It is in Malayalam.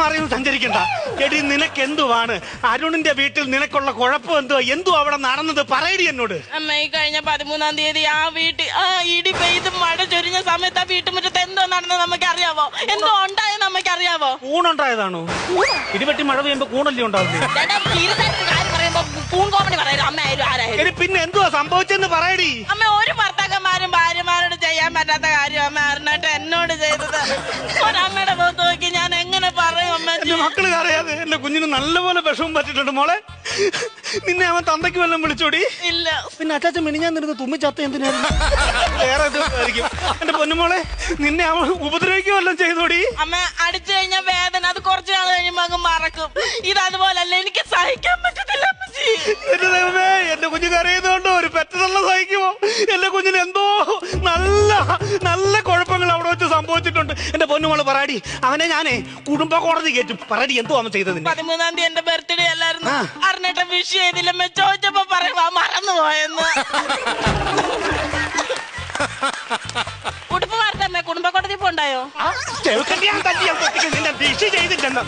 മാറിയൊന്നും സഞ്ചരിക്കണ്ട. എടി നിനക്ക് എന്തുവാണ്? അരുണിന്റെ വീട്ടിൽ നിനക്കുള്ള കുഴപ്പം എന്തോ അവിടെ നടന്നത് പറയടി എന്നോട്. അമ്മ ഈ കഴിഞ്ഞ 13-ാം തീയതി ആ ഇടി പെയ്ത് മഴ ചൊരിഞ്ഞ സമയത്ത് ആ വീട്ടുമുറ്റത്ത് എന്തോ നടന്നത് നമുക്ക് അറിയാവോ? എന്തോ ഉണ്ടായെന്ന് നമുക്ക് അറിയാവോ? കൂണുണ്ടായതാണോ? ഇടിവെട്ടി മഴ പെയ്യുമ്പോ കൂണല്ലേ ഉണ്ടാവില്ലേ? പിന്നെ എന്തുവാ സംഭവിച്ചെന്ന് പറയടി. അമ്മ ഒരു ഭർത്താക്കന്മാരും ഭാര്യമാരോട് ചെയ്യാൻ പറ്റാത്ത കാര്യം അമ്മ അറിഞ്ഞിട്ട് എന്നോട് ചെയ്തത്. ഒരമ്മയുടെ മുഖത്ത് നോക്കി ഞാൻ എങ്ങനെ പറയും അമ്മ? എന്റെ മക്കള് അറിയാതെ എന്റെ കുഞ്ഞിന് നല്ലപോലെ വിഷമം പറ്റിട്ടുണ്ട് മോളെ. നിന്നെ അവൻ തന്തയ്ക്ക് വല്ലതും വിളിച്ചോടി? ഇല്ല. പിന്നെ അച്ചാച്ചൻ മിനിഞ്ഞാൻ നിരുന്ന് തുമ്മിച്ചത്ത എന്തിനായിരുന്നു? വേറെ ആയിരിക്കും. എന്റെ പൊന്നുമോളെ നിന്നെ അവൻ ഉപദ്രവിക്കുക വല്ലതും ചെയ്തോടി? അമ്മ അടിച്ചു കഴിഞ്ഞ വേദന അത് കുറച്ചു നാൾ കഴിയുമ്പോ അങ്ങ് മറക്കും. ഇത് അതുപോലല്ല, എനിക്ക് സഹിക്കാൻ പറ്റത്തില്ല. എന്റെ ദൈവമേ, എന്റെ കുഞ്ഞ് കരയുന്നോണ്ടോ ഒരു പെറ്റതള്ള സഹിക്കുമോ? എന്റെ കുഞ്ഞിന് എന്തോ നല്ല നല്ല കുഴപ്പങ്ങൾ അവിടെ വെച്ച് സംഭവിച്ചിട്ടുണ്ട്. എന്റെ പൊന്നുമോള് പറയടി, അവനെ ഞാനേ കുടുംബ കോടതി കയറ്റും. പറയടി എന്തോ അവൻ ചെയ്തത്? 13-ാം തീയതി എന്റെ ബർത്ത്ഡേ അല്ലായിരുന്നു. അറിഞ്ഞിട്ട് വിഷ് ചെയ്തില്ല. ചോദിച്ചപ്പോ പറയുമ്പോ മറന്നുപോയെന്ന്. ഉടുപ്പ് വാർത്തമ്മേ കുടുംബ കോടതി പോണ്ടായോ? ചെയ്തില്ലെന്ന്